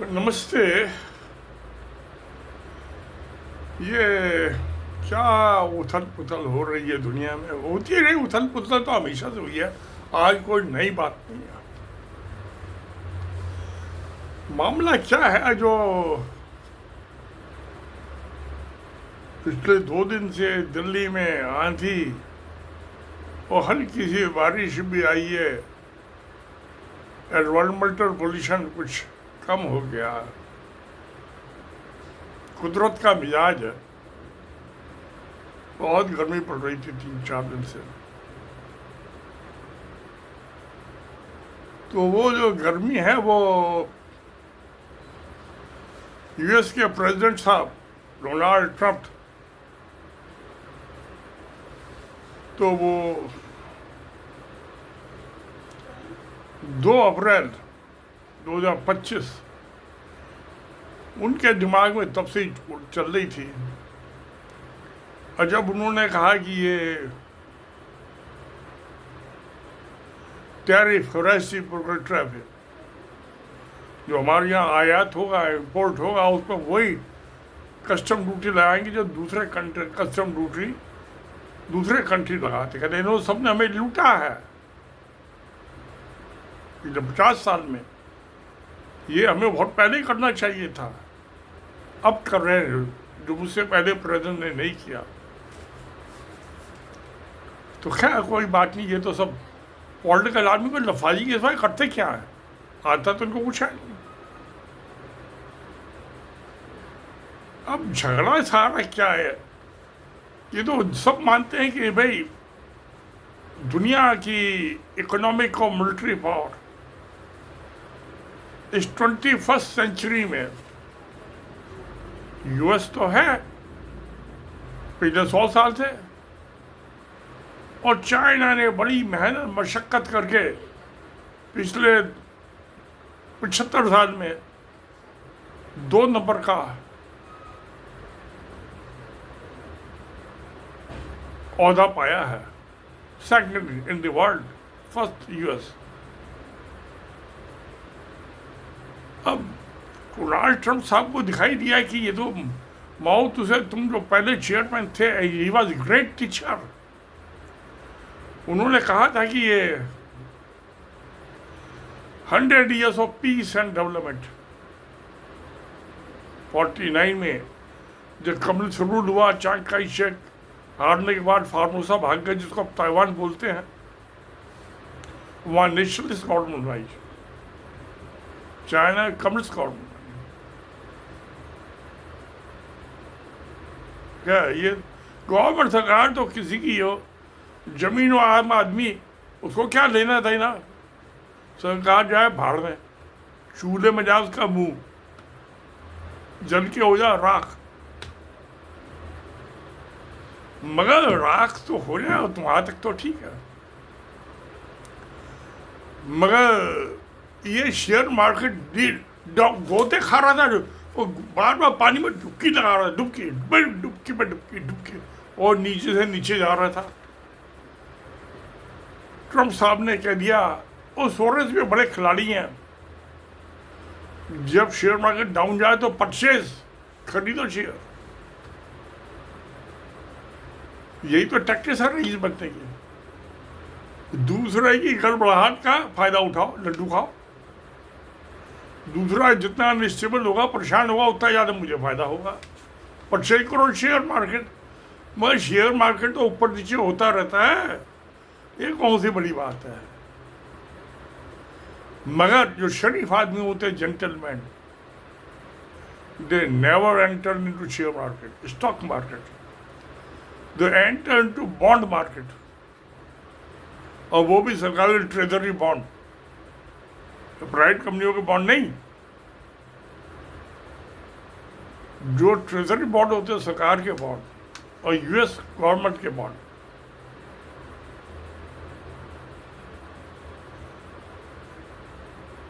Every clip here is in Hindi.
नमस्ते। ये क्या उथल पुथल हो रही है दुनिया में? होती रही उथल पुथल तो हमेशा से हुई है, आज कोई नई बात नहीं है। मामला क्या है जो पिछले 2 दिन से दिल्ली में आंधी और हल्की सी बारिश भी आई है, एनवायरमेंटल पोल्यूशन कुछ कम हो गया, कुदरत का मिजाज है। बहुत गर्मी पड़ रही थी 3-4 दिन से। तो वो जो गर्मी है वो यूएस के प्रेसिडेंट साहब डोनाल्ड ट्रंप, तो वो 2 अप्रैल 2025 उनके दिमाग में तब से ही चल रही थी। और जब उन्होंने कहा कि ये टैरिफ रेसिप्रोकल टैरिफ जो हमारे यहाँ आयात होगा, इंपोर्ट होगा, उस पर वही कस्टम ड्यूटी लगाएंगे जो दूसरे कंट्री कस्टम ड्यूटी दूसरे कंट्री लगाते। कहते इन्होंने सबने हमें लूटा है पिछले 50 साल में, ये हमें बहुत पहले ही करना चाहिए था, अब कर रहे हैं जो मुझसे पहले प्रेसिडेंट ने नहीं किया। तो खैर कोई बात नहीं, ये तो सब पॉलिटिकल आदमी को लफाजी के सिवाय करते क्या है, आता तो उनको कुछ है नहीं। अब झगड़ा सारा क्या है, ये तो सब मानते हैं कि भाई दुनिया की इकोनॉमिक और मिलिट्री पावर इस 21st सेंचुरी में यूएस तो है पिछले 100 साल से, और चाइना ने बड़ी मेहनत मशक्क़त करके पिछले 75 साल में 2 नंबर का औहदा पाया है, second in the world, first US. अब डोनाल्ड ट्रंप साहब को दिखाई दिया कि ये तो माओ तुझे, तुम जो पहले चेयरमैन थे, ही वॉज ग्रेट टीचर। उन्होंने कहा था कि ये 100 years of peace and development. 49 में जब कम्युनिस्ट रूल हुआ, चांग काई शेक हारने के बाद फार्मोसा भाग गए, जिसको अब ताइवान बोलते हैं, वहाँ नेशनलिस्ट गवर्नमेंट आई, चाइना कम्युनिस्ट गवर्नमेंट। क्या ये गवर्नमेंट सरकार तो किसी की हो, जमीन और आम आदमी उसको क्या लेना देना। सरकार जाए भाड़ में, चूल्हे में जाए उसका मुंह, जल के हो जाए राख, मगर राख तो हो जाए तुम्हारा तक तो ठीक है। मगर ये शेयर मार्केट गोते खा रहा था, वो बार बार पानी में डुबकी लगा रहा था, डुबकी डुबकी में डुबकी डुबकी, और नीचे से नीचे जा रहा था। ट्रंप साहब ने कह दिया, वो सोरेस भी बड़े खिलाड़ी हैं, जब शेयर मार्केट डाउन जाए तो परचेज, खरीदो शेयर। यही तो टैक्टिस है रईस बनने की। दूसरे की गड़बड़ाहट का फायदा उठाओ, लड्डू खाओ। दूसरा जितना अनस्टेबल होगा, परेशान होगा, उतना ज़्यादा मुझे फायदा होगा। परचेज करो शेयर मार्केट। मगर शेयर मार्केट तो ऊपर नीचे होता रहता है, ये कौन सी बड़ी बात है। मगर जो शरीफ आदमी होते हैं, gentleman, they never enter into share market, stock market, they enter into bond market, और वो भी सरकारी ट्रेजरी बॉन्ड, प्राइवेट कंपनियों के बॉन्ड नहीं। जो ट्रेजरी बॉन्ड होते हैं सरकार के बॉन्ड और यूएस गवर्नमेंट के बॉन्ड।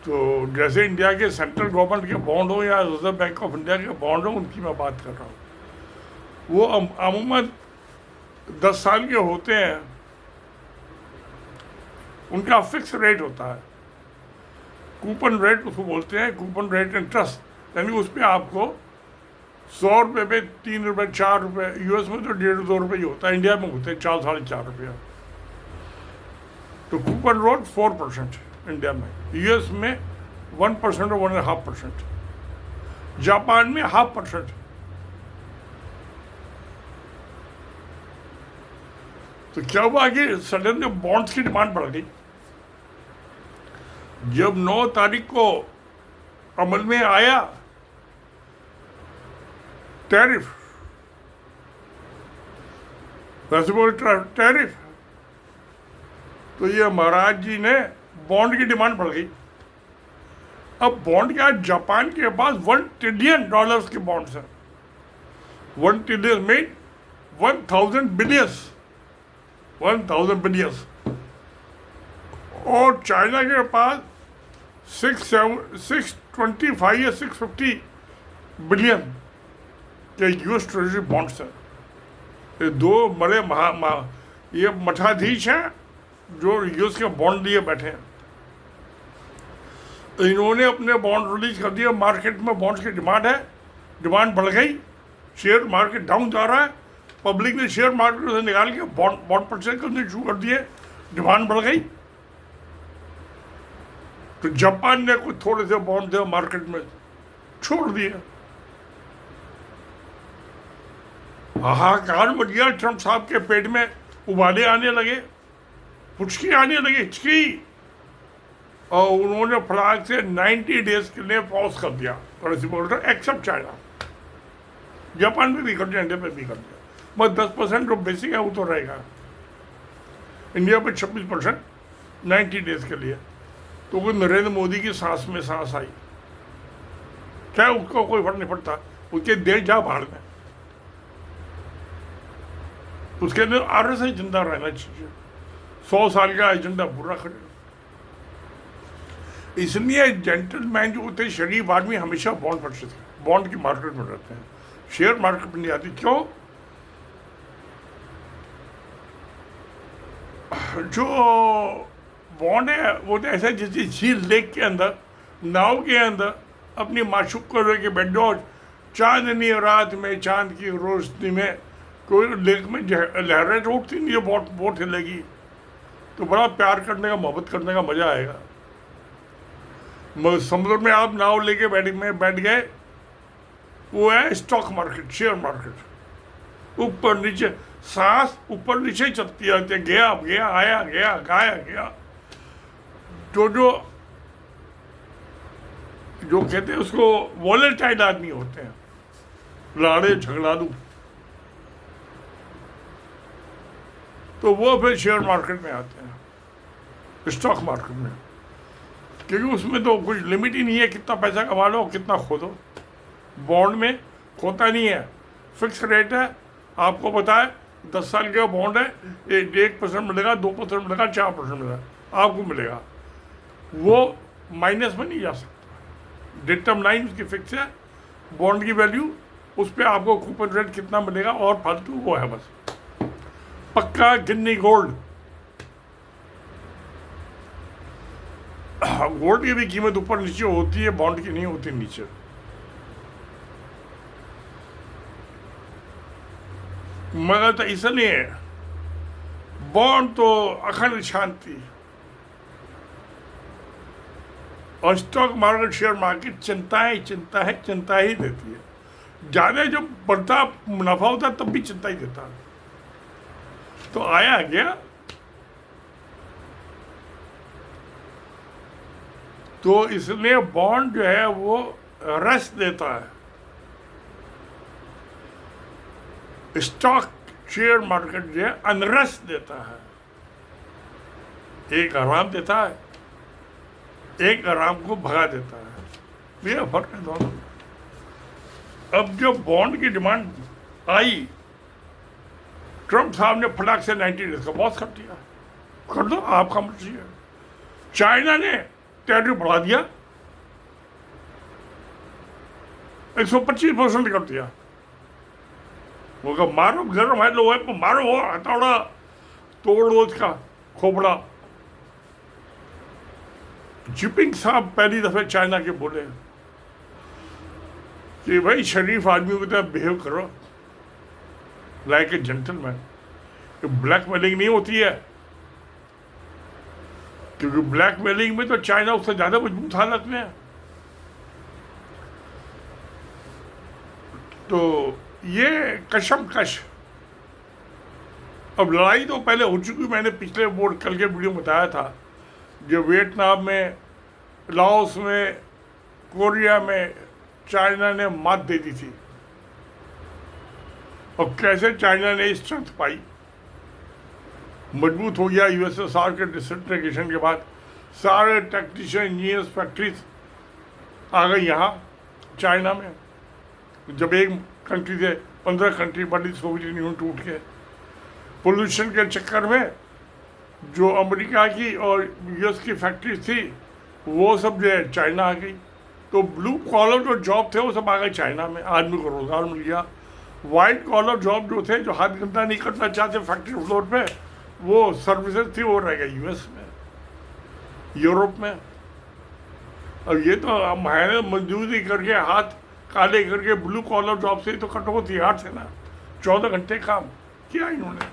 तो जैसे इंडिया के सेंट्रल गवर्नमेंट के बॉन्ड हो या रिजर्व बैंक ऑफ इंडिया के बॉन्ड हो, उनकी मैं बात कर रहा हूँ। वो अमूमन 10 साल के होते हैं, उनका फिक्स रेट होता है। कूपन रेट उसको बोलते हैं, कूपन रेट इंटरेस्ट, यानी उस पर आपको 100 रुपये पे 3 रुपये 4 रुपये, यूएस में तो 1.5-2 रुपये ही होता है, इंडिया में होते हैं 4-4.5 रुपया। तो कूपन रेट 4% इंडिया में, यूएस में 1% और 1.5%, जापान में 0.5%। तो क्या हुआ कि सडन बॉन्ड्स की डिमांड बढ़ गई। जब 9 तारीख को अमल में आया टैरिफ, टैरिफ, तो ये महाराज जी ने बॉन्ड की डिमांड बढ़ गई। अब बॉन्ड क्या, जापान के पास $1 ट्रिलियन के बॉन्ड्स हैं। 1 ट्रिलियन मीन 1000 बिलियंस, 1000 बिलियंस। और चाइना के पास 625 या 650 बिलियन के यूएस ट्रेजरी बॉन्ड्स हैं। ये दो बड़े ये मठाधीश हैं जो यूएस के बॉन्ड लिए बैठे हैं। इन्होंने अपने बॉन्ड रिलीज कर दिए, मार्केट में बॉन्ड्स की डिमांड है, डिमांड बढ़ गई, शेयर मार्केट डाउन जा रहा है, पब्लिक ने शेयर मार्केट से निकाल के बॉन्ड परचेज करने शुरू कर दिए, डिमांड बढ़ गई। तो जापान ने कुछ थोड़े से बॉन्ड थे मार्केट में छोड़ दिए। हाहाकार मच गया, ट्रंप साहब के पेट में उबाले आने लगे, फुचकी आने लगी, हिचकी, और उन्होंने फटाक से 90 डेज के लिए पॉज कर दिया एक्सेप्ट चाइना। जापान में भी कर दिया, इंडिया में भी कर दिया, बस 10% जो बेसिक है वो तो रहेगा। इंडिया में 26% 90 डेज के लिए। तो वो नरेंद्र मोदी की सांस में सांस आई, क्या उसको कोई फर्क नहीं पड़ता, उसके देश जा बाहर में, उसके अंदर आरएसआई जिंदा रहना चाहिए, 100 साल का एजेंडा पूरा करे। इसलिए जेंटलमैन जो होते हैं, शरीफ आदमी, हमेशा बॉन्ड परचेज करते, बॉन्ड की मार्केट में रहते हैं, शेयर मार्केट में नहीं आती। क्यों? जो बॉन्ड है वो तो ऐसा जैसे झील लेक के अंदर, नाव के अंदर अपनी माशूक को लेके बैठ जाओ, चांदनी रात में, चांद की रोशनी में, कोई लेक में लहरें उठती नहीं है, बोट हिलेगी, तो बड़ा प्यार करने का, मोहब्बत करने का मजा आएगा। समुद्र में आप नाव लेके बैठ गए, वो है स्टॉक मार्केट, शेयर मार्केट, ऊपर नीचे, सांस ऊपर नीचे चलती रहती है, गया गया, आया गया, गाया गया। जो कहते हैं उसको वॉलेटाइल आदमी होते हैं, लाड़े झगड़ालू, तो वो फिर शेयर मार्केट में आते हैं, स्टॉक मार्केट में, क्योंकि उसमें तो कुछ लिमिट ही नहीं है, कितना पैसा कमा लो, कितना खो दो। बॉन्ड में खोता नहीं है, फिक्स रेट है, आपको पता है 10 साल का बॉन्ड है, 1% मिलेगा, 2% मिलेगा, 4% मिलेगा, आपको मिलेगा, वो माइनस में नहीं जा सकता। डेटम लाइन उसकी फिक्स है, बॉन्ड की वैल्यू, उस पर आपको कूपन रेट कितना मिलेगा, और फालतू वो है बस पक्का गिन्नी गोल्ड। गोल्ड की भी कीमत ऊपर नीचे होती है, बॉन्ड की नहीं होती नीचे। मगर तो इसलिए बॉन्ड तो अखंड शांति, और स्टॉक मार्केट, शेयर मार्केट चिंता ही देती है। ज़्यादा जब बढ़ता मुनाफा होता है तब भी चिंता ही देता है। तो आया गया, तो इसलिए बॉन्ड जो है वो रेस्ट देता है, स्टॉक शेयर मार्केट जो है अनरेस्ट देता है, एक आराम देता है, एक आराम को भगा देता है। ये फर्क है दोनों। अब जो बॉन्ड की डिमांड आई, ट्रंप साहब ने फटाक से 90 डेज का बॉस कर दिया, कर दो, आपका मर्जी है। चाइना ने टैरिफ बढ़ा दिया, 125% कर दिया। वो कहा मारो, गर्म है लोहे को मारो, हथौड़ा तोड़ दो उसका खोपड़ा। जिनपिंग साहब पहली दफे चाइना के बोले कि भाई शरीफ आदमी की तरह बिहेव करो, लाइक ए जेंटलमैन। ब्लैकमेलिंग नहीं होती है, क्योंकि ब्लैकमेलिंग में तो चाइना उससे ज्यादा मजबूत हालत में है। तो ये कशमकश, अब लड़ाई तो पहले हो चुकी, मैंने पिछले बोर्ड कल के वीडियो में बताया था, जो वियतनाम में, लाओस में, कोरिया में चाइना ने मात दे दी थी, और कैसे चाइना ने स्ट्रेंथ पाई, मजबूत हो गया यूएसएसआर के डिसइंटीग्रेशन के बाद। सारे टेक्नीशियन, इंजीनियर्स, फैक्ट्रीज आ गई यहाँ चाइना में। जब एक कंट्री से 15 कंट्री बड़ी सोवियत यूनियन टूट के, पोल्यूशन के चक्कर में जो अमेरिका की और यूएस की फैक्ट्रीज थी वो सब जो है चाइना आ गई। तो ब्लू कॉलर जो जॉब थे वो सब आ गए चाइना में, आदमी को रोजगार मिल गया। वाइट कॉलर जॉब जो थे, जो हाथ गंदा नहीं करना चाहते फैक्ट्री फ्लोर पे, वो सर्विसेज थी, वो रह गई यूएस में, यूरोप में। अब ये तो मेहनत मजदूरी करके, हाथ काले करके ब्लू कॉलर जॉब से तो कटौती हाथ से ना 14 घंटे काम किया इन्होंने।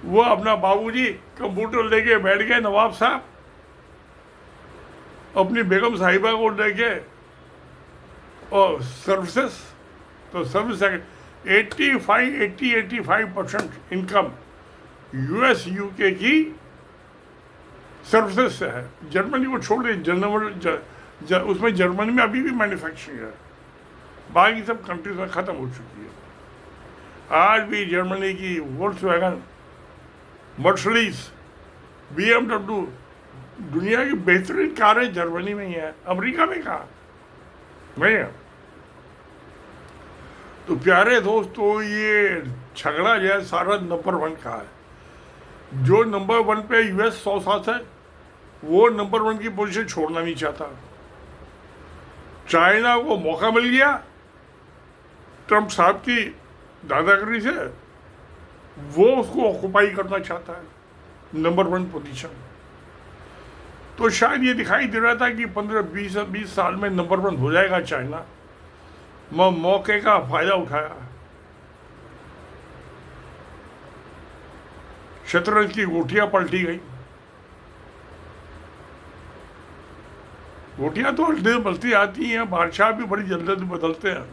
वो अपना बाबूजी कंप्यूटर लेके बैठ गए, नवाब साहब अपनी बेगम साहिबा को लेके, और सर्विसेज, तो सर्विस 85% इनकम यूएस यूके की सर्विसेज से है। जर्मनी को छोड़ दे, उसमें जर्मनी में अभी भी मैन्युफैक्चरिंग है, बाकी सब कंट्रीज में ख़त्म हो चुकी है। आज भी जर्मनी की वोल्क्सवैगन, मर्सिडीज, BMW, दुनिया की बेहतरीन कारें जर्मनी में ही है, अमेरिका में कहाँ नहीं है। तो प्यारे दोस्तों, ये झगड़ा जो है सारा नंबर 1 का है। जो नंबर 1 पे यूएस 100 साथ है, वो नंबर 1 की पोजीशन छोड़ना नहीं चाहता। चाइना को मौका मिल गया ट्रंप साहब की दादागिरी से, वो उसको ऑक्युपाई करना चाहता है नंबर 1 पोजीशन। तो शायद ये दिखाई दे रहा था कि 15-20 साल में नंबर 1 हो जाएगा चाइना। मौके का फायदा उठाया, शतरंज की गोटियां पलटी गई। गोटियां तो हल्दी बदलती आती हैं, बादशाह भी बड़ी जल्दी बदलते हैं।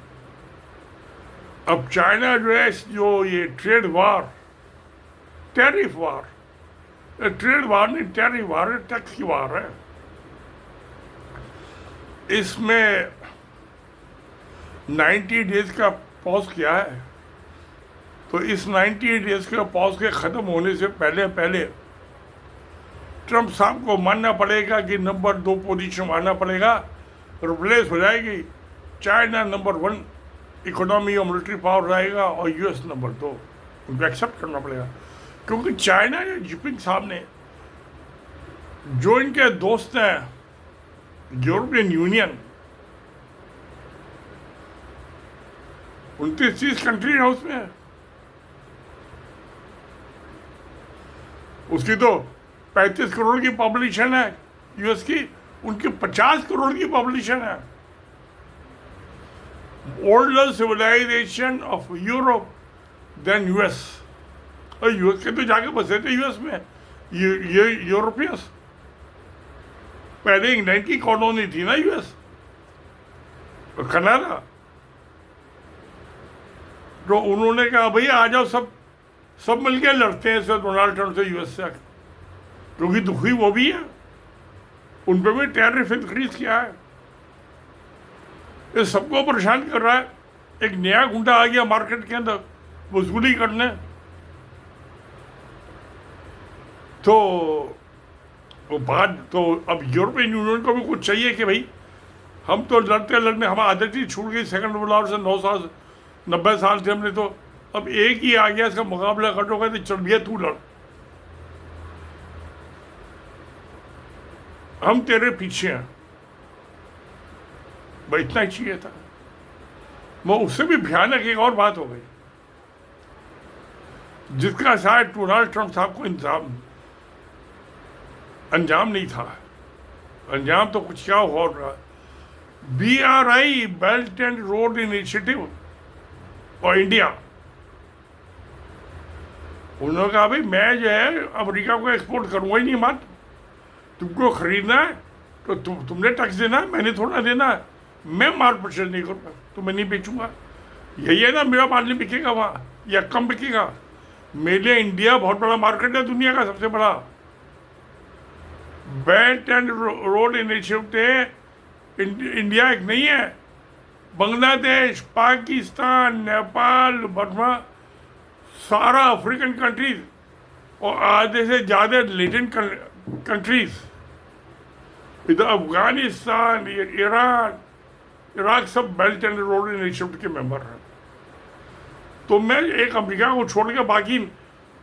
अब चाइना जो है, जो ये ट्रेड वार, टैरिफ वार, ट्रेड वार नहीं, टैरिफ वार है, टैक्स की वार है। इसमें 90 डेज का पॉज किया है। तो इस 90 डेज के पॉज के ख़त्म होने से पहले ट्रंप साहब को मानना पड़ेगा कि नंबर 2 पोजीशन आना पड़ेगा, रिप्लेस हो जाएगी। चाइना नंबर 1 इकोनॉमी और मिलिट्री पावर रहेगा, और यूएस नंबर 2। उनको एक्सेप्ट करना पड़ेगा, क्योंकि चाइना या जिनपिंग साहब ने, जो इनके दोस्त हैं यूरोपियन यूनियन, 29-30 कंट्री है उसमें, उसकी तो 35 करोड़ की पॉपुलेशन है यूएस की, उनकी 50 करोड़ की पॉपुलेशन है। Older civilisation of Europe than US, और यूएस के तो जाके बसे थे यूएस में ये यूरोपियंस। पहले इंग्लैंड की कॉलोनी थी ना यूएस, कनाडा। तो उन्होंने कहा भाई आ जाओ, सब मिलके लड़ते हैं सर डोनाल्ड ट्रंप से, यूएस से, क्योंकि दुखी वो भी है, उन पर भी टैरिफ इंक्रीज किया है। ये सबको परेशान कर रहा है। एक नया गुंडा आ गया मार्केट के अंदर वसूली करने। तो वो बात तो अब यूरोपियन यूनियन को भी कुछ चाहिए कि भाई हम तो लड़ने हमारी आदत ही छूट गई। सेकंड वर्ल्ड वॉर से 9 साल 90 साल से हमने, तो अब एक ही आ गया, इसका मुकाबला कर दोगे तो चल भैया तू लड़, हम तेरे पीछे हैं। भाई इतना ही चाहिए था। वो उससे भी भयानक एक और बात हो गई, जिसका शायद डोनाल्ड ट्रंप साहब को अंजाम नहीं था। अंजाम तो कुछ क्या हो रहा। BRI, belt and road initiative, और इंडिया, उन्होंने कहा भाई मैं जो है अमेरिका को एक्सपोर्ट करूंगा ही नहीं माल। तुमको खरीदना है तो तुमने टैक्स देना है, मैंने थोड़ा देना है। मैं माल परचेज नहीं करूँगा तो मैं नहीं बेचूंगा। यही है ना, मेरा माल नहीं बिकेगा वहाँ या कम बिकेगा। मेरे लिए इंडिया बहुत बड़ा मार्केट है, दुनिया का सबसे बड़ा। Belt and road initiative India एक नहीं है, बांग्लादेश, पाकिस्तान, नेपाल, बर्मा, सारा अफ्रीकन कंट्रीज और आधे से ज़्यादा लेटिन कंट्रीज, इधर अफगानिस्तान, ईरान, इराक, सब बेल्ट एंड रोड इनिशिएटिव के मेंबर हैं। तो मैं एक अमेरिका को छोड़ के बाकी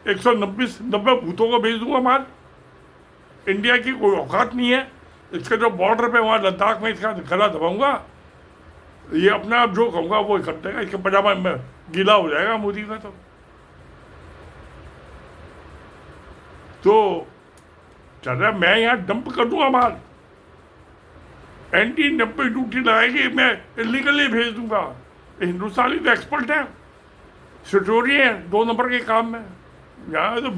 190 भूतों को भेज दूंगा माल। इंडिया की कोई औकात नहीं है। इसका जो बॉर्डर पे वहाँ लद्दाख में इसका गला दबाऊंगा, ये अपना आप जो कहूँगा वो कर देगा। इसके पजामा में गीला हो जाएगा मोदी का। तो चल रहा, मैं यहाँ डंप कर दूंगा माल, एंटी डंपिंग ड्यूटी लगाएगी, मैं इलीगली भेज दूंगा। हिंदुस्तानी तो एक्सपर्ट है, सिक्योरिटी है 2 नंबर के काम में। यहाँ तो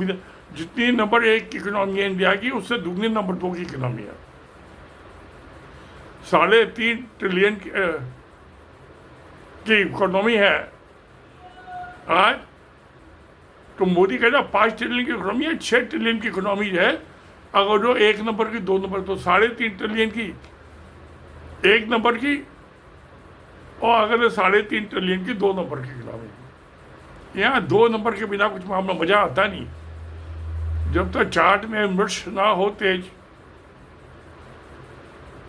जितनी नंबर 1 की इकोनॉमी है इंडिया की, उससे दुगनी नंबर 2 की इकोनॉमी है। 3.5 ट्रिलियन की इकोनॉमी है आज। तो मोदी कहता 5 ट्रिलियन की इकोनॉमी है, 6 ट्रिलियन की इकोनॉमी है। अगर जो 1 नंबर की 2 नंबर, तो 3.5 ट्रिलियन की 1 नंबर की, और अगर 3.5 ट्रिलियन की 2 नंबर की इकोनॉमी। यहाँ 2 नंबर के बिना कुछ मामला मजा आता नहीं। जब तक चाट में मिर्च ना हो तेज,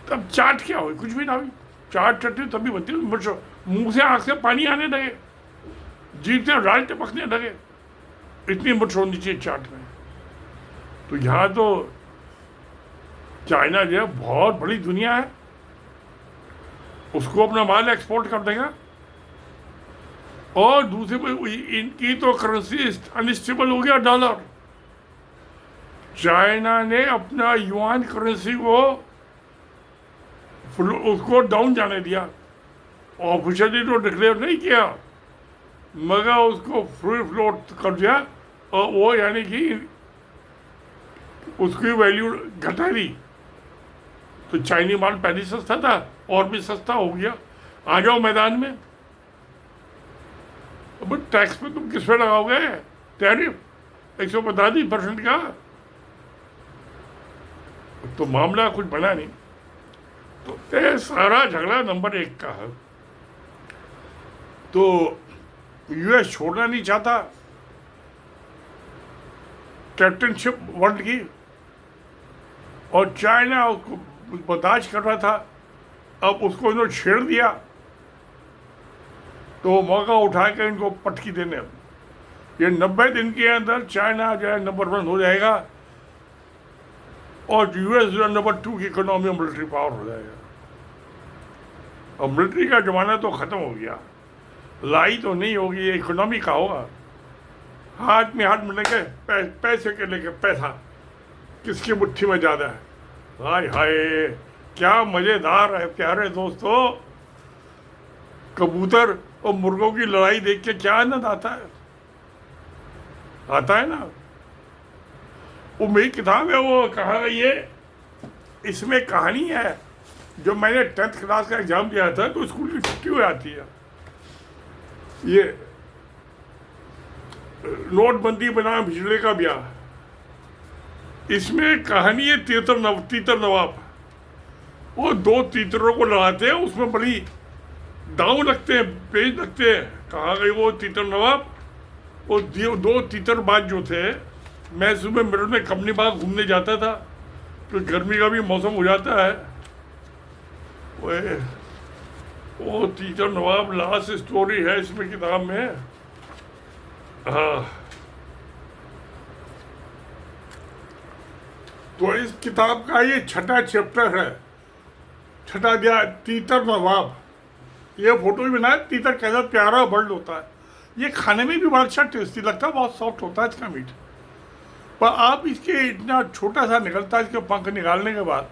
तब चाट क्या हो, कुछ भी ना हो। चाट चटनी तभी बनती है मिर्च, मुंह से आंख से पानी आने लगे, जीभ से राल टपकने लगे, इतनी मिर्च होनी चाहिए चाट में। तो यहाँ तो चाइना जो है बहुत बड़ी दुनिया है, उसको अपना माल एक्सपोर्ट कर देगा। और दूसरी इनकी तो करेंसी अनस्टेबल हो गया, डॉलर। चाइना ने अपना युआन करेंसी को उसको डाउन जाने दिया, ऑफिशियली तो डिक्लेयर नहीं किया, मगर उसको फ्री फ्लोट कर दिया। और वो यानी कि उसकी वैल्यू घटा दी। तो चाइनी माल पहले सस्ता था और भी सस्ता हो गया। आ जाओ मैदान में। अब टैक्स पे तुम किस पे लगाओगे? टैरिफ 145% का। तो मामला कुछ बना नहीं। तो ये सारा झगड़ा नंबर 1 का है। तो यूएस छोड़ना नहीं चाहता कैप्टनशिप वर्ल्ड की, और चाइना उसको बर्दाश्त कर रहा था। अब उसको इन्होंने छेड़ दिया, तो मौका उठा के इनको पटकी देने। ये 90 दिन के अंदर चाइना जो है नंबर 1 हो जाएगा, और यूएस जो है नंबर 2 की इकोनॉमी और मिलिट्री पावर हो जाएगा। और मिलिट्री का जमाना तो ख़त्म हो गया, लड़ाई तो नहीं होगी, ये इकोनॉमी का होगा। हाथ में हाथ मिलेंगे, पैसे के लेके पैसा किसकी मुट्ठी में ज़्यादा है। हाय हाय, क्या मज़ेदार है प्यारे दोस्तों। कबूतर और मुर्गों की लड़ाई देख के क्या आनंद आता है, आता है ना। वो मेरी किताब है, वो कहा गई है, इसमें कहानी है। जब मैंने 10th क्लास का एग्जाम दिया था तो स्कूल की छुट्टी हो जाती है। ये नोटबंदी बना बिजली का ब्याह, इसमें कहानी है तीतर नवाब। वो 2 तीतरों को लगाते हैं, उसमें बड़ी दांव लगते हैं, पेज लगते हैं। कहा गई वो तीतर नवाब, वो 2 तीतरबाज जो थे। मैं सुबह मेरे में कंपनी बाग घूमने जाता था, तो गर्मी का भी मौसम हो जाता है। वो तीतर नवाब लास्ट स्टोरी है इसमें किताब में। हाँ, तो इस किताब का ये 6ठा चैप्टर है, 6ठा दिया तीतर नवाब। ये फोटो भी बनाया, तीतर कैसा प्यारा बर्ड होता है। ये खाने में भी बड़ा अच्छा टेस्टी लगता है, बहुत सॉफ्ट होता है इसका मीट। पर आप इसके इतना छोटा सा निकलता है, इसके पंख निकालने के बाद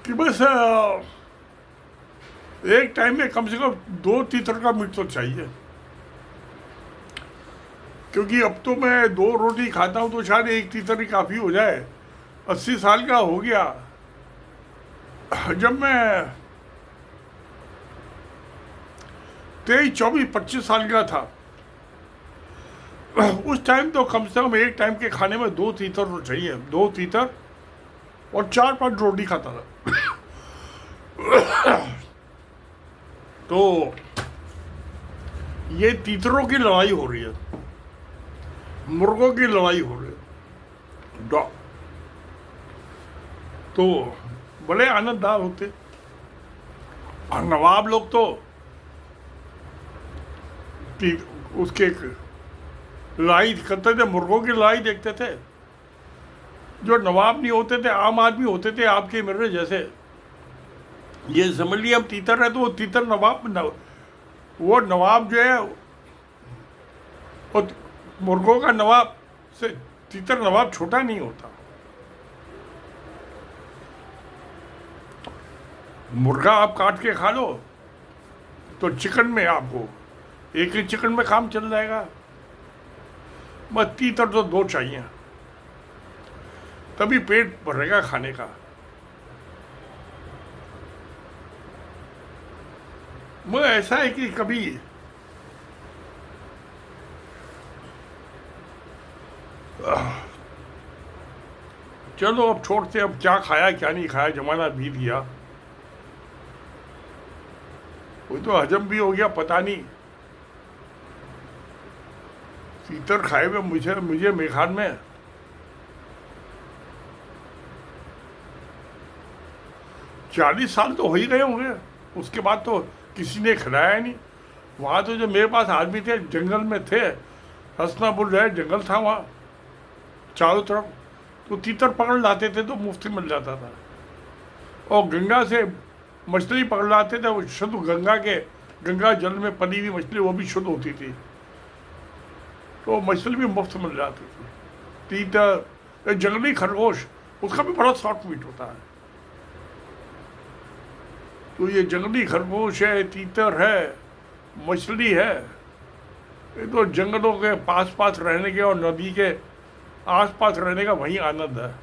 कि बस एक टाइम में कम से कम 2 तीतर का मीट तो चाहिए, क्योंकि अब तो मैं 2 रोटी खाता हूँ तो शायद 1 तीतर ही काफ़ी हो जाए। 80 साल का हो गया। जब मैं 23, 24, 25 साल का था, उस टाइम तो कम से कम एक टाइम के खाने में 2 तीतर तो चाहिए। 2 तीतर और 4-5 रोटी खाता था। तो ये तीतरों की लड़ाई हो रही है, मुर्गों की लड़ाई हो रही है। तो बड़े आनंददार होते। और नवाब लोग तो उसके लड़ाई करते थे, मुर्गों की लड़ाई देखते थे। जो नवाब नहीं होते थे, आम आदमी होते थे आपके मेरे जैसे, ये समझ लिया अब तीतर है तो वो तीतर वो नवाब जो है वो मुर्गों का नवाब से तीतर नवाब छोटा नहीं होता। मुर्गा आप काट के खा लो तो चिकन में आपको एक ही चिकन में काम चल जाएगा। बस तीतर तो 2 चाहिए, तभी पेट भरेगा खाने का। मैं ऐसा है कि कभी चलो अब छोड़ते, अब क्या खाया क्या नहीं खाया, जमाना बीत गया। वो तो हजम भी हो गया, पता नहीं। तीतर खाए हुए मुझे मेघान में 40 साल तो हो ही गए होंगे। उसके बाद तो किसी ने खिलाया नहीं। वहाँ तो जो मेरे पास आदमी थे, जंगल में थे, हसनापुर जो है जंगल था वहाँ चारों तरफ, तो तीतर पकड़ लाते थे तो मुफ्त मिल जाता था। और गंगा से मछली पकड़ लाते थे, वो शुद्ध गंगा जल में पली हुई मछली, वो भी शुद्ध होती थी, तो मछली भी मुफ्त मिल जाती थी। तीतर, जंगली खरगोश, उसका भी बड़ा सॉफ्ट मीट होता है। तो ये जंगली खरगोश है, तीतर है, मछली है, ये तो जंगलों के पास पास रहने के और नदी के आस पास रहने का वही आनंद है।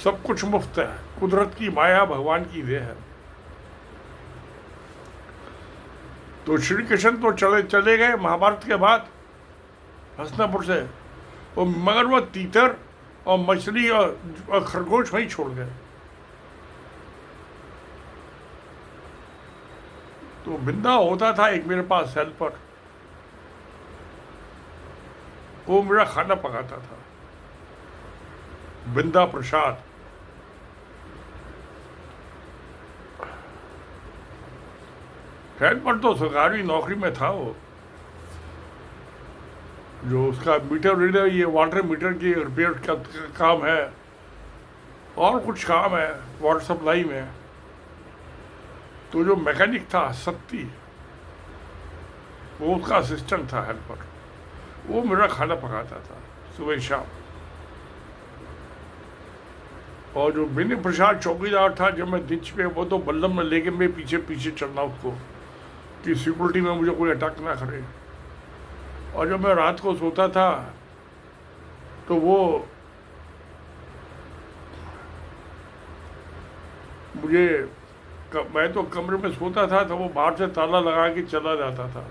सब कुछ मुफ्त है, कुदरत की माया, भगवान की देह है। तो श्री कृष्ण तो चले गए महाभारत के बाद हस्तिनापुर से, तो मगर वो तीतर और मछली और खरगोश वहीं छोड़ गए। तो बिंदा होता था एक मेरे पास हेल्पर, वो मेरा खाना पकाता था, बिंदा प्रसाद। हेल्पर तो सरकारी नौकरी में था वो, जो उसका मीटर रीडर, ये वाटर मीटर की रिपेयर का काम है और कुछ काम है वाटर सप्लाई में। तो जो मैकेनिक था सत्ती, वो उसका असिस्टेंट था हेल्पर, वो मेरा खाना पकाता था सुबह शाम। और जो बिनी प्रसाद चौकीदार था जब मैं दिच पे, वो तो बल्लम में लेके मैं पीछे पीछे चलना उसको, कि सिक्योरिटी में मुझे कोई अटैक ना करे। और जब मैं रात को सोता था तो वो मैं तो कमरे में सोता था तो वो बाहर से ताला लगा के चला जाता था।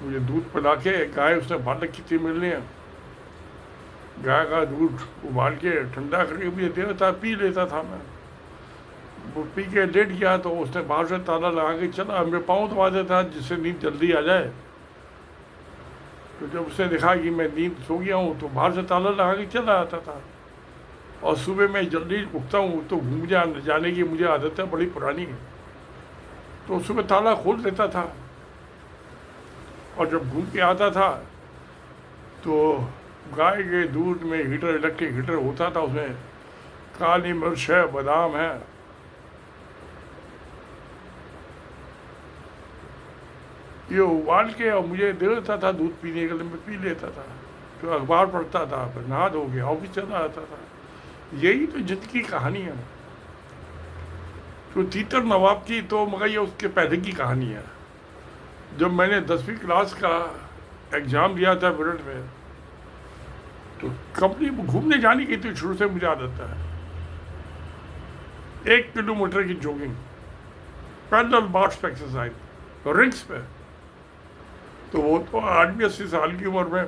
मुझे दूध पिला के, गाय उसने बाहर रखी थी मिलने, गाय का दूध उबाल के ठंडा करके मुझे दे देता, पी लेता था मैं। वो पी के लेट गया तो उसने बाहर से ताला लगा के चला, मेरे पाँव दबा देता जिससे नींद जल्दी आ जाए। तो जब उसने देखा कि मैं नींद सो गया हूँ तो बाहर से ताला लगा के चला आता था। और सुबह मैं जल्दी उठता हूँ तो घूम जाने की मुझे आदत है, बड़ी पुरानी है, तो सुबह ताला खोल देता था। और जब घूम के आता था तो गाय के दूध में हीटर, इलेक्ट्रिक हीटर होता था, उसमें काली मिर्च है, बादाम है, ये उबाल के और मुझे दे देता था दूध पीने के लिए, मैं पी लेता था। तो अखबार पढ़ता था, फिर नहा धो के ऑफिस चला आता था। यही तो जिंदगी की कहानी है। तो तीतर नवाब की तो मगर ये उसके पहले की कहानी है। जब मैंने 10वीं क्लास का एग्ज़ाम दिया था मेरठ में, तो कंपनी घूमने जाने की तो शुरू से मुझे आदत है। 1 किलोमीटर की जॉगिंग, पैदल मार्च एक्सरसाइज, रिंग्स पे। तो वो तो आदमी 80 साल की उम्र में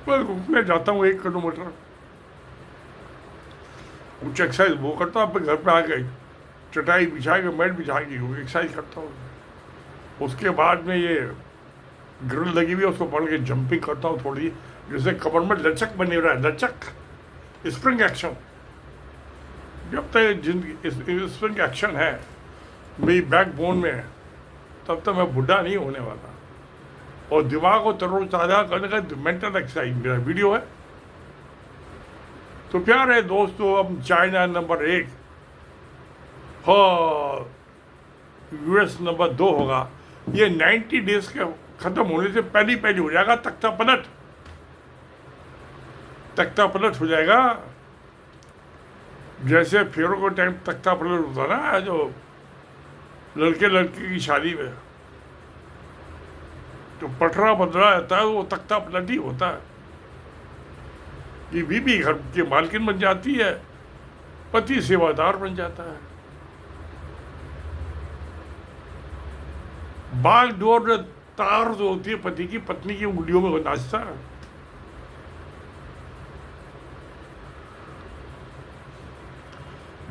मैं घूमने जाता हूँ 1 किलोमीटर, कुछ एक्सरसाइज वो करता हूँ। फिर घर पे आ गई चटाई बिछा के, मैट बिछा के एक्सरसाइज करता हूँ। उसके बाद में ये ग्रिल लगी हुई है, उसको पकड़ के जंपिंग करता हूँ थोड़ी, जैसे कमर में लचक बने रहा है, लचक, स्प्रिंग एक्शन। जब तक जिंदगी स्प्रिंग एक्शन है मेरी बैकबोन में, तब तक मैं बुढ़ा नहीं होने वाला। और दिमाग को तरोताज़ा करने का मेंटल एक्सरसाइज मेरा वीडियो है। तो प्यार है दोस्तों, अब चाइना नंबर 1, हाँ यूएस नंबर 2 होगा। ये 90 डेज के ख़त्म होने से पहले हो जाएगा तख्ता पलट हो जाएगा। जैसे फेरों को टाइम तख्ता पलट होता ना, जो लड़के लड़की की शादी में तो पटरा बदला रहता है, वो तख्ता पलट ही होता है। कि बीबी घर की मालकिन बन जाती है, पति सेवादार बन जाता है। बाग डोर तार जो होती है पति की पत्नी की उंगलियों में नाचता है।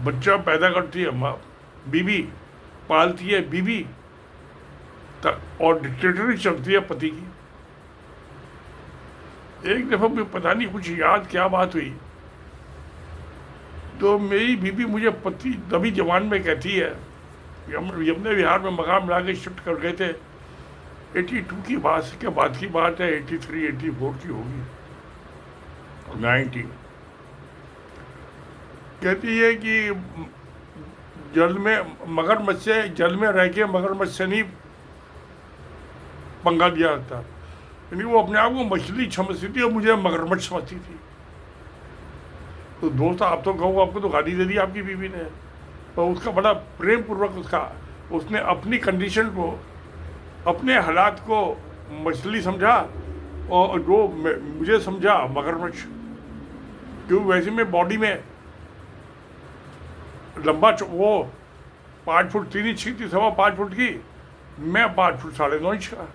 बच्चा पैदा करती है माँ, बीबी पालती है बीबी, और डिक्टेटरी चलती है पति की। एक दफ़ा मुझे पता नहीं कुछ याद क्या बात हुई, तो मेरी बीबी मुझे पति तभी जवान में कहती है, यमुना विहार में मकान बना के शिफ्ट कर गए थे, 82 की बात के बाद की बात है, 83 84 की होगी, 90। कहती है कि जल में मगरमच्छ से, जल में रह के मगरमच्छ से नहीं पंगा दिया जाता। यानी वो अपने आप को मछली समझती थी और मुझे मगरमच्छ समझती थी। तो दोस्त आप तो कहो, आपको तो गाली दे दी आपकी बीवी ने, पर उसका बड़ा प्रेम पूर्वक उसने अपनी कंडीशन को, अपने हालात को मछली समझा और जो मुझे समझा मगरमच्छ। क्योंकि वैसे में बॉडी में लंबा वो 5 फुट 3 इंच की थी, 5.25 फुट की, मैं 5 फुट 9.5 इंच का,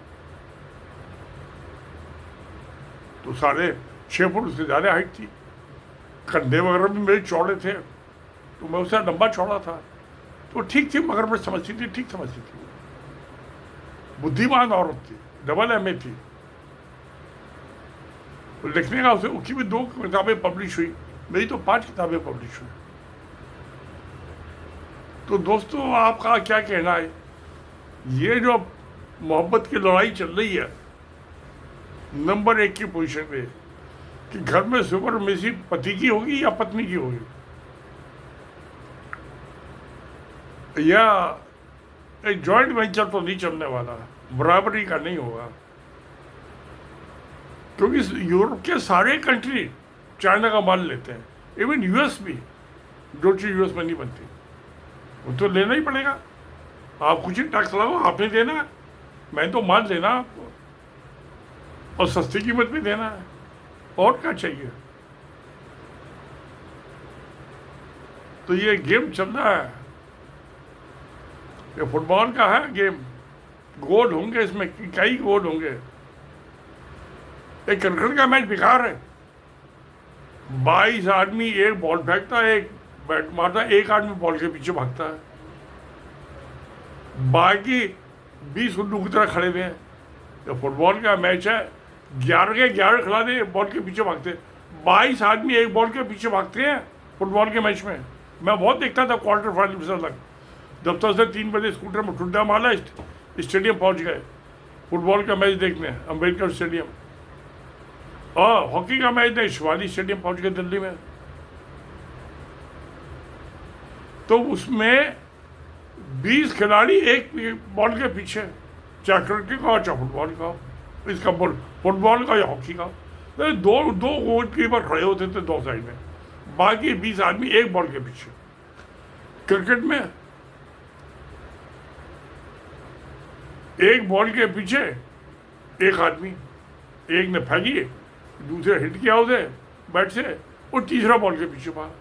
तो 6.5 फुट उससे ज़्यादा हाइट थी। कंधे वगैरह भी मेरे चौड़े थे, तो मैं उससे लंबा चौड़ा था, तो ठीक थी। मगर मैं समझती थी, ठीक समझती थी। बुद्धिमान औरत थी, डबल MA थी। तो लिखने का उसकी भी 2 किताबें पब्लिश हुई, मेरी तो 5 किताबें पब्लिश हुई। तो दोस्तों आपका क्या कहना है? ये जो मोहब्बत की लड़ाई चल रही है नंबर 1 की पोजीशन पे, कि घर में सुपरमेसी पति की होगी या पत्नी की होगी, या एक जॉइंट वेंचर तो नहीं चलने वाला, बराबरी का नहीं होगा। क्योंकि यूरोप के सारे कंट्री चाइना का माल लेते हैं, इवन US भी। जो चीज़ US में नहीं बनती वो तो लेना ही पड़ेगा। आप कुछ ही टैक्स लगाओ, आपने देना है, मैं तो माल लेना आपको, और सस्ती कीमत में देना है, और क्या चाहिए। तो ये गेम चल रहा है, ये फुटबॉल का है गेम। गोल होंगे इसमें, कई गोल होंगे। एक क्रिकेट का मैच बेकार है, 22 आदमी एक बॉल फेंकता है, एक बैट मारता है, एक आदमी बॉल के पीछे भागता है, बाकी 20 उल्लू की तरह खड़े हुए हैं। तो फुटबॉल का मैच है, 11 के 11 खिलाड़ी बॉल के पीछे भागते हैं, 22 आदमी एक बॉल के पीछे भागते हैं फुटबॉल के मैच में। मैं बहुत देखता था क्वार्टर फाइनल तक, जब तक से 3 बजे स्कूटर में ठुड्डा माला स्टेडियम पहुंच गए फुटबॉल का मैच देखने, अम्बेडकर स्टेडियम। और हॉकी का मैच नहीं, शिवाजी स्टेडियम पहुंच गए दिल्ली में। तो उसमें 20 खिलाड़ी एक बॉल के पीछे, चाहे क्रिकेट का चाहे फुटबॉल का, इसका बॉल फुटबॉल का या हॉकी का। तो दो दो गोलकीपर खड़े होते थे दो साइड में, बाकी 20 आदमी एक बॉल के पीछे। क्रिकेट में एक बॉल के पीछे एक आदमी, एक ने फेंकी, दूसरे हिट किया उसे बैट से, और तीसरा बॉल के पीछे भागा।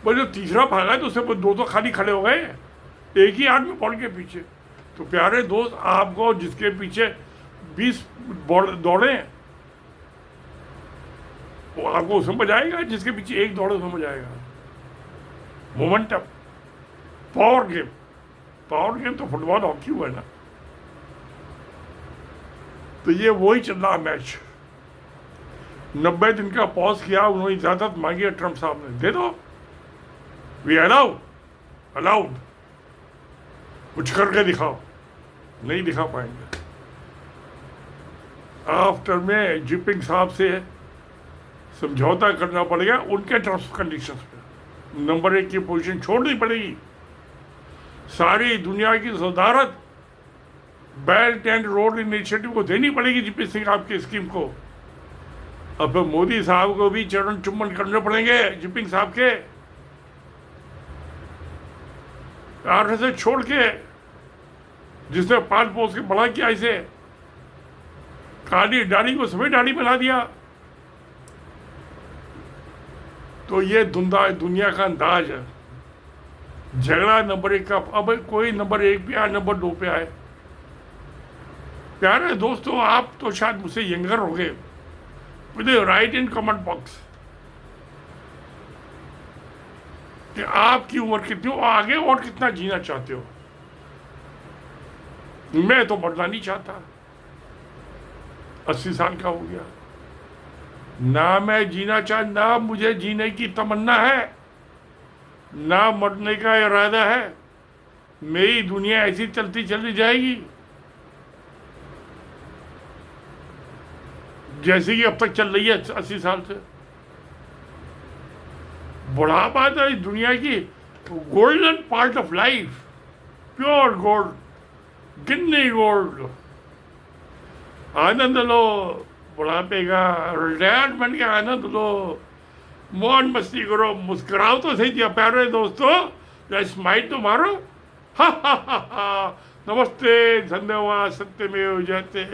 पर जो तीसरा भागा तो उससे दो तो खाली खड़े हो गए, एक ही आदमी बॉल के पीछे। तो प्यारे दोस्त, आपको जिसके पीछे 20 बॉल दौड़े वो आपको समझ आएगा, जिसके पीछे एक दौड़े समझ आएगा। Momentum, power game. Power game तो फुटबॉल हॉकी हुआ है ना। तो ये वही चल रहा मैच। 90 दिन का पॉज किया, उन्होंने इजाजत मांगी है ट्रंप साहब ने, दे दो, वी अलाउड, कुछ करके दिखाओ। नहीं दिखा पाएंगे। आफ्टर में जिपिंग साहब से समझौता करना पड़ेगा, उनके टर्म्स कंडीशंस पे नंबर 1 की पोजीशन छोड़नी पड़ेगी। सारी दुनिया की सदारत बेल्ट एंड रोड इनिशिएटिव को देनी पड़ेगी, जीपी सिंह आपकी स्कीम को। अब फिर मोदी साहब को भी चरण चुम्बन करने पड़ेंगे जिपिंग साहब के। आरएसएस छोड़ के, जिसने पाल पोस के बड़ा किया, इसे काली दाढ़ी को सफेद दाढ़ी बना दिया। तो ये दुनिया का अंदाज है। झगड़ा नंबर 1 का, अब कोई नंबर 1 पे आए, नंबर 2 पे आए। प्यारे दोस्तों, आप तो शायद मुझसे यंगर हो गए, मुझे राइट इन कमेंट बॉक्स कि आपकी उम्र कितनी हो, आगे और कितना जीना चाहते हो। मैं तो मरना नहीं चाहता, 80 साल का हो गया ना। मैं जीना ना मुझे जीने की तमन्ना है, ना मरने का इरादा है। मेरी दुनिया ऐसी चलती चली जाएगी जैसे कि अब तक चल रही है 80 साल से। बुढ़ापा तो इस दुनिया की golden part of life, pure gold, Ginni gold. आनंद लो बुढ़ापे का, रिटायरमेंट का आनंद लो, मौज मस्ती करो, मुस्कुराओ तो सही दिया प्यारे दोस्तों, स्माइल तो मारो। हा हा हा हा। नमस्ते, धन्यवाद, सत्यमेव जयते।